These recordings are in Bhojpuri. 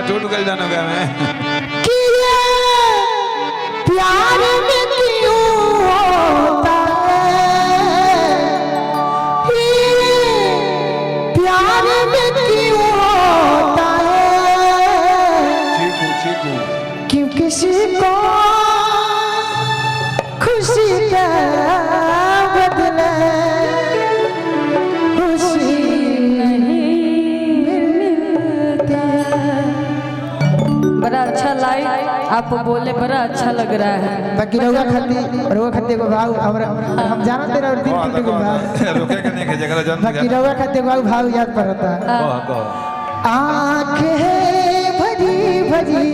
टूट गल जानो का मैं कि ये प्यार में क्यों होता है, ये प्यार में क्यों होता है, चीकू क्यों किसी को खुशी का बदला खुशी नहीं मिलता। बड़ा अच्छा लाइन आप बोले, बड़ा अच्छा लग रहा है। बाकी रउआ खाते को भाव हम जानते रहो दिन टूट गइल बा। रुके के नहीं जगह जान बाकी रउआ खाते को भाव याद पड़ता। को आंखें भरी भरी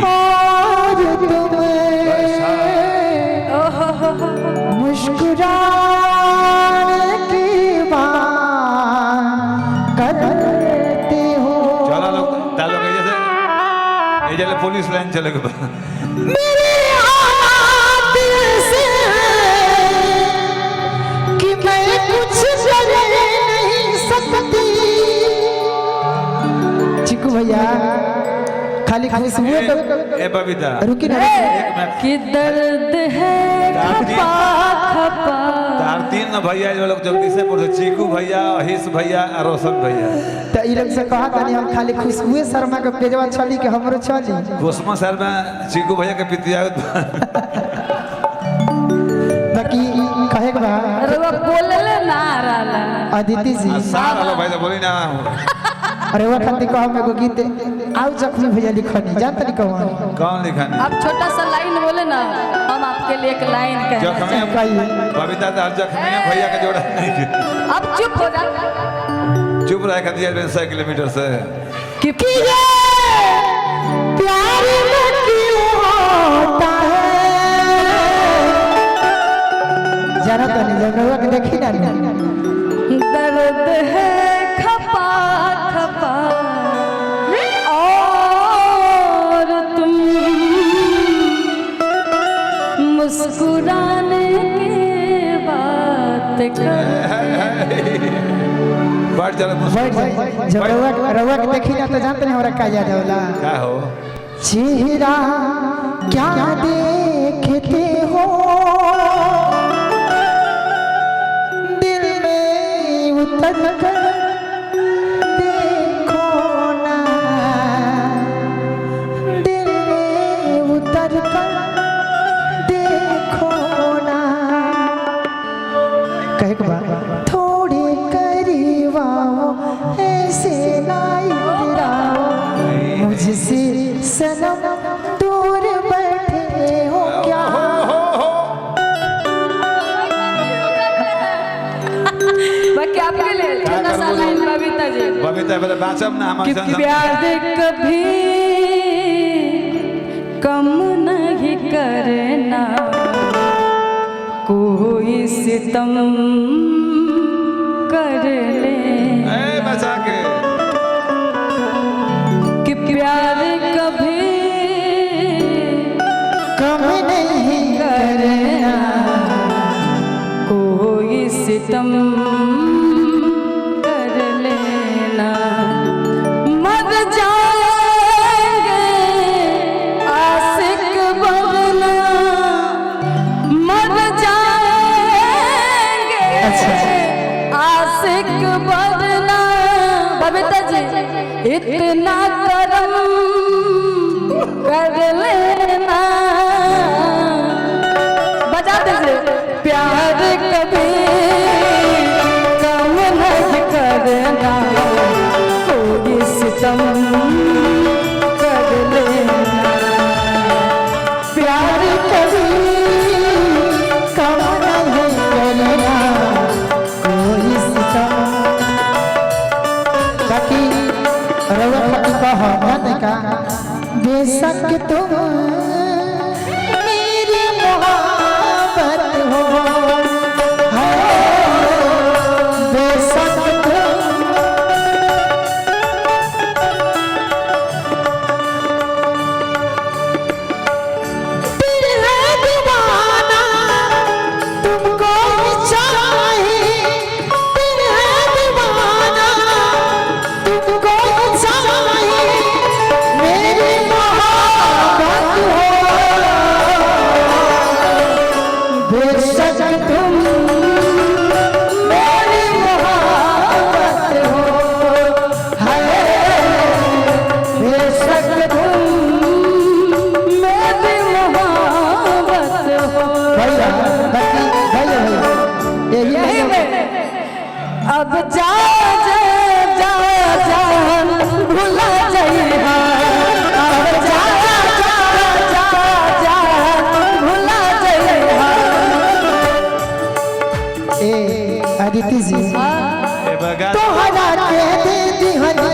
और तुम मुस्कुराने की बात करते हो। चला लोग तालो के जैसे ये जले पुलिस लाइन चले के मेरे हाथ से कि मैं कुछ कर नहीं सकती। चिकू भैया खाली खुशबू तो ए बबीता रुकी ना कि दर्द है खपा खपा। तार तीन न भैया ये लोग जल्दी से बोलो चीकू भैया अहिस भैया और रोशन भैया तो ई लोग से कहा था हम खाली खुशबू शर्मा के पेजवा चली के हमरो चली घोषमा सर में चीकू भैया के पितिया बाकी कहे के बा अरे वो बोलले ना रहला अदिति जी सार हेलो भाई तो बोली ना अरे वो खाती कहो मेरे को गीत आउ जख्मी भैया लिखनी जान तनी कौन कौन लिखा नहीं आप छोटा सा लाइन बोले ना, हम आपके लिए एक लाइन कहना जख्मी चाहेंगे। बबीता तार जख्मी भैया का जोड़ा नहीं अब चुप हो जा। चुप रहा दिया 100 किलोमीटर से कि ये प्यार में क्यों होता है। जरा तो नहीं जब रउआ के देखी ना दर्द है खपा खपा और तुम मुस्कुराने की बात कर। बढ़ चलो बैठ जब रउआ के देखी ना तो जानते नहीं हमरा का याद होला। क्या हो चेहरा क्या देखते हो दिल में उतर कर देखो ना, दिल में उतर कर देखो ना। कहे के बाद थोड़े करीब आओ ऐसे ना इधराओ मुझसे सनम दूर बैठे हो क्या। बाकी आपके लिए छोटा सा लाइन बबीता जी। बबीता बोले बाचम ना हम कि प्यार कभी कम नहीं करना, कोई सितम कर ले। ए बचा के कि प्यार कभी कम नहीं करना, कोई सितम कर लेना। मर जाएंगे आशिक बनना, मर जाएंगे आशिक बनना। बबीता जी इतना करम कर लेना। बजा दीजिए। प्यार कभी कम नहीं करना, कोई सितम कर लेना। प्यार कभी कम नहीं करना कोई सितम। बाकी रउआ खाती कहो ना का बेशक तुम मेरी मोहब्बत हो, बेशक तुम दिल है दीवाना तुमको ही चाहिए, दिल है दीवाना तुमको ही चाहिए। दिहनी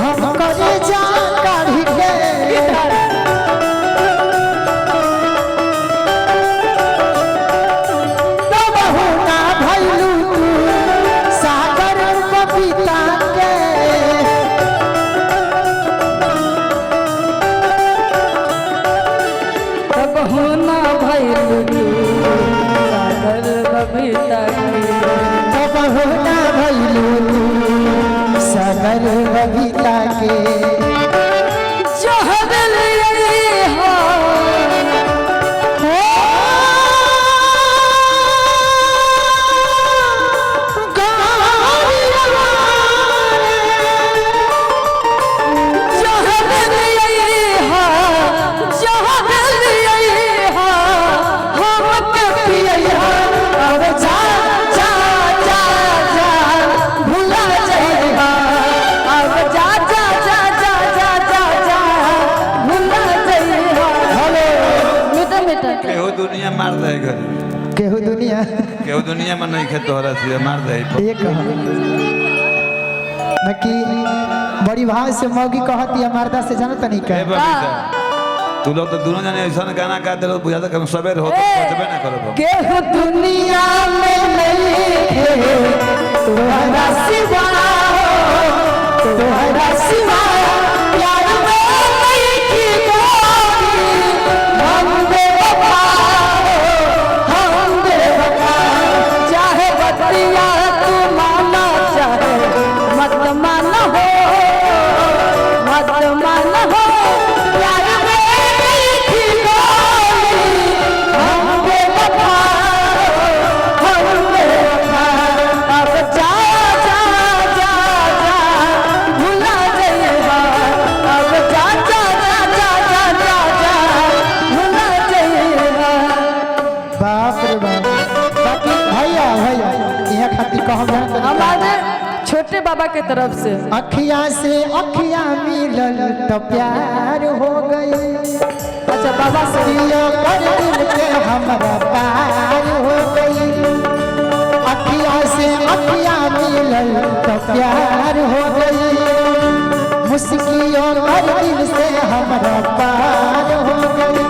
हम करे जा काढ़ी के तब हो ना भइलू सागर बबीता के तब होना भइलू सागर बबीता के तब हो ना भइलू सागर बबीता के जहर लिए हो केहू दुनिया मार दे घर केहू दुनिया में नहीं खे तोहरा से मार दे ये कह बाकी बड़ी भाव से मौगी कहती है मर्दा से जानत नहीं ए कह बबीता तू लोग तो दोनों जने ऐसा गाना गा दे बुझा तो सवेर हो तो सोचबे ना करो केहू दुनिया में नहीं है तुम्हारा सिवा तुम्हारा सिवा प्यार में नहीं की कोई हम बेवफा हम बेवफा चाहे बतिया तू माना चाहे मत माना हो मत माना हो प्यार में नहीं की कोई हम बेवफा हम बेवफा अब जा जा जा जा भुला जाइएगा अब जा जा जा जा जा जा जा भुला जाइएगा बाप रे बाप बाकी भैया भैया यहाँ खातिर कहब जान तो हमारे छोटे बाबा के तरफ से अखियाँ से अखियाँ मिलल तो प्यार हो गई अच्छा बाबा से दियो कर दिल के हमरा पार हो गई अखियाँ से अखियाँ मिलल तो प्यार हो गई मुस्कियों कर दिल से हमरा पार हो गई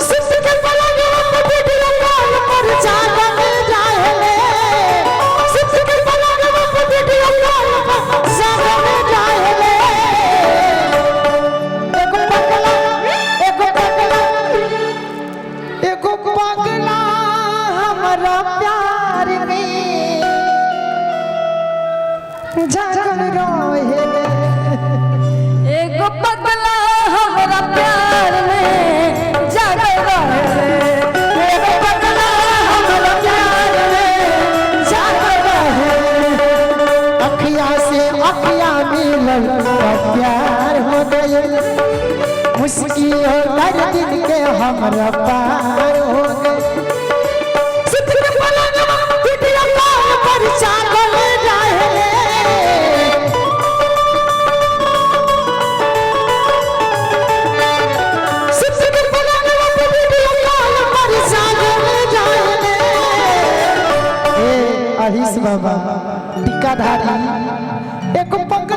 सिसके पलंग पे वीडियो कॉल पर जागल जाए सिसके पलंग पे वीडियो कॉल पर जागल जाए एगो पगला हमरा प्यार में जागल रहे एगो पगला हमारा प्यार में जागल रहे एगो पगला हमरा प्यार में जागल रहे अखियाँ से अखियाँ मिलल तो प्यार हो गए मुश्किल कर दिल के हमरा पार हो गए सितके पलंग वीडियो कॉल पर जागल रहे सितके पलंग वीडियो कॉल पर जागल रहे ए अहिस बाबा टिकाधारी एको पग